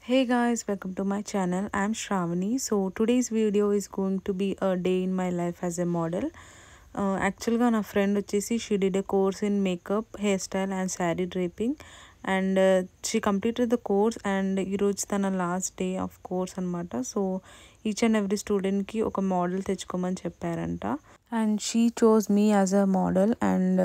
Hey guys, welcome to my channel. I'm Shravani. So today's video is going to be a day in my life as a model. Actually నా friend వచ్చేసి she did a course in makeup, hairstyle and saree draping and she completed the course and ఈరోజు తన last day of course అనమాట. So each and every స్టూడెంట్కి ఒక model తెచ్చుకోమని చెప్పారంట and she chose me as a model and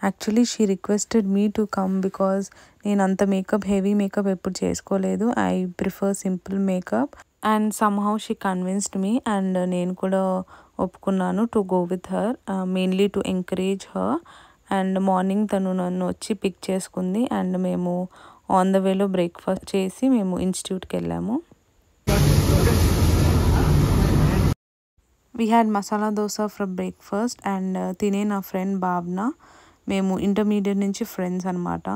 actually she requested me to come because నేను అంత makeup heavy makeup ఎప్పుడు చేసుకోలేదు. I prefer simple makeup and somehow she convinced me and నేను కూడా ఒప్పుకున్నాను to go with her, mainly to encourage her. And morning తను నన్ను వచ్చి పిక్ చేసుకుంది అండ్ మేము ఆన్ ద వేలో బ్రేక్ఫాస్ట్ చేసి మేము ఇన్స్టిట్యూట్కి వెళ్ళాము. We had masala dosa for breakfast and తినే నా ఫ్రెండ్ భావన. మేము ఇంటర్మీడియట్ నుంచి ఫ్రెండ్స్ అనమాట.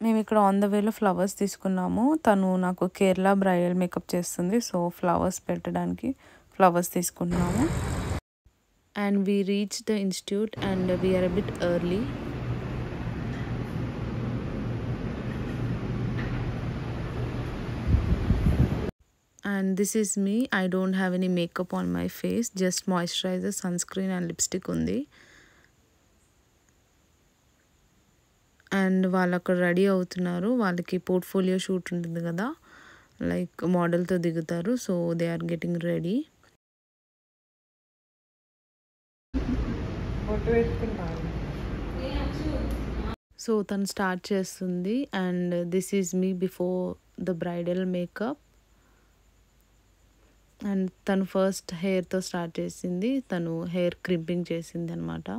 మేము ఇక్కడ ఆన్ ద వేలో ఫ్లవర్స్ తీసుకున్నాము. తను నాకు కేరళ బ్రైడల్ మేకప్ చేస్తుంది, సో ఫ్లవర్స్ పెట్టడానికి ఫ్లవర్స్ తీసుకున్నాము. And we reach the institute and we're a bit early. And this is me. I don't have any makeup on my face, just moisturizer, sunscreen and lipstick undi. And వాళ్ళు అక్కడ ready అవుతున్నారు. వాళ్ళకి portfolio shoot ఉంటుంది కదా, like మోడల్తో దిగుతారు. So they are getting ready. So తను start చేస్తుంది and this is me before the bridal makeup. And తను ఫస్ట్ హెయిర్తో స్టార్ట్ చేసింది. తను హెయిర్ క్రింపింగ్ చేసింది అనమాట.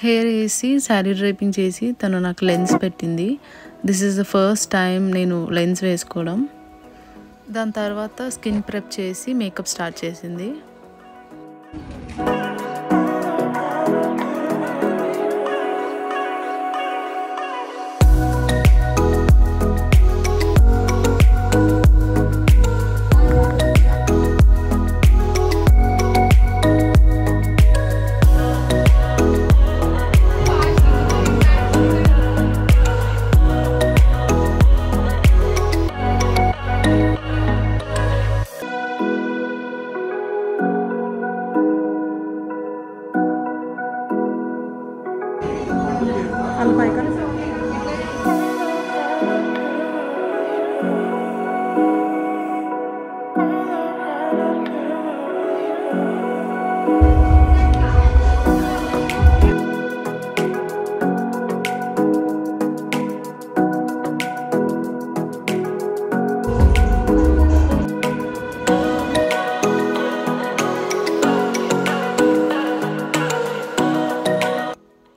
హెయిర్ వేసి శారీ డ్రైపింగ్ చేసి తను నాకు లెన్స్ పెట్టింది. This is the first time నేను లెన్స్ వేసుకోవడం. దాని తర్వాత స్కిన్ ప్రెప్ చేసి మేకప్ స్టార్ట్ చేసింది.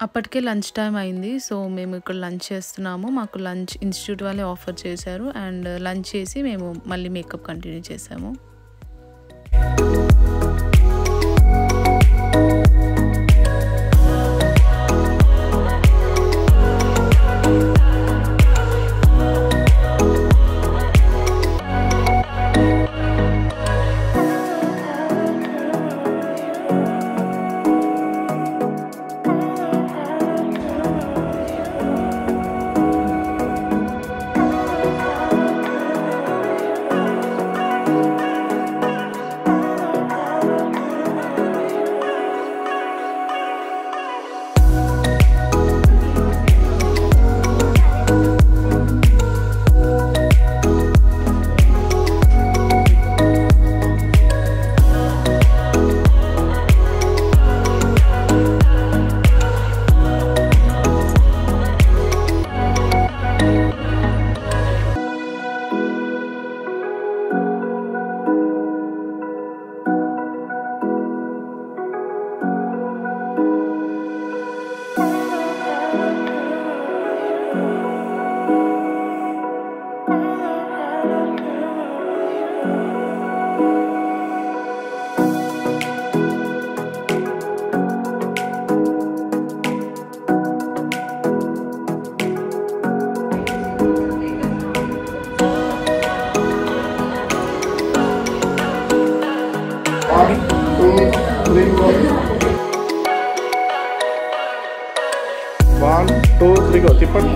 అప్పటికే లంచ్ టైం అయింది. సో మేము ఇక్కడ లంచ్ చేస్తున్నాము. మాకు లంచ్ ఇన్స్టిట్యూట్ వాళ్ళే ఆఫర్ చేశారు అండ్ లంచ్ చేసి మేము మళ్ళీ మేకప్ కంటిన్యూ చేసాము. ఇగో తిప్పండి.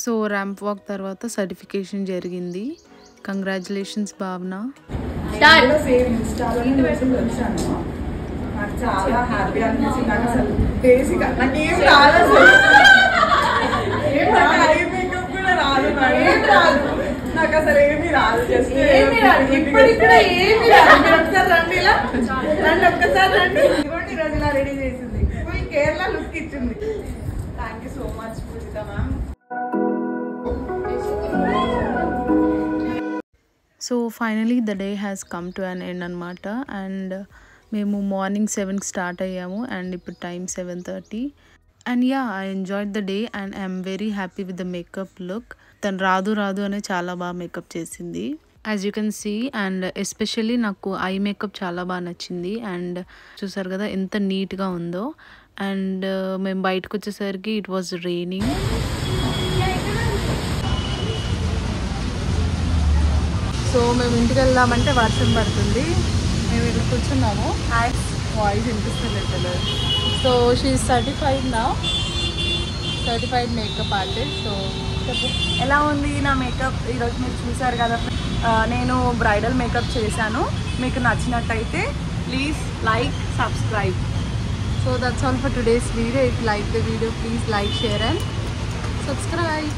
సో ర్యాంప్ వాక్ తర్వాత సర్టిఫికేషన్ జరిగింది. కంగ్రాచులేషన్స్ భావన. నాకు చాలా హ్యాపీ అనిపించింది. నాకు అసలు బేసిక్గా నాకేం రాదు, నాకు అసలు ఏమీ రాదు. జస్ట్ ఇప్పటికి కూడా ఏమీ రాదు. ఒకసారి రండి, ఇలా రండి, ఒక్కసారి రండి. ఇదిగోండి ఈరోజు ఇలా రెడీ చేసింది, ఫుల్ కేరళ లుక్ ఇచ్చింది. Thank you so much Poojitha ma'am. So finally the day has come to an end అనమాట. అండ్ మేము మార్నింగ్ 7కి స్టార్ట్ అయ్యాము అండ్ ఇప్పుడు time 7:30. And yeah, I enjoyed the day and I'm very happy with the makeup look. తను రాదు అనే చాలా బాగా మేకప్ చేసింది, as you can see. And especially నాకు ఐ మేకప్ చాలా బాగా నచ్చింది. అండ్ చూసారు కదా ఎంత నీట్గా ఉందో. అండ్ మేము బయటకు వచ్చేసరికి ఇట్ వాజ్ రైనింగ్. సో మేము ఇంటికి వెళ్దామంటే వర్షం పడుతుంది. మేము ఇక్కడ కూర్చున్నాము. వాయిస్ వినిపిస్తుంది. సో షీ సర్టిఫైడ్ నా సర్టిఫైడ్ మేకప్ ఆర్టిస్ట్. సో చెప్పు, ఎలా ఉంది నా మేకప్? ఈరోజు మీరు చూసారు కదా, నేను బ్రైడల్ మేకప్ చేశాను. మీకు నచ్చినట్టయితే please like, subscribe. So that's all for today's video. If like the video, please like, share and subscribe.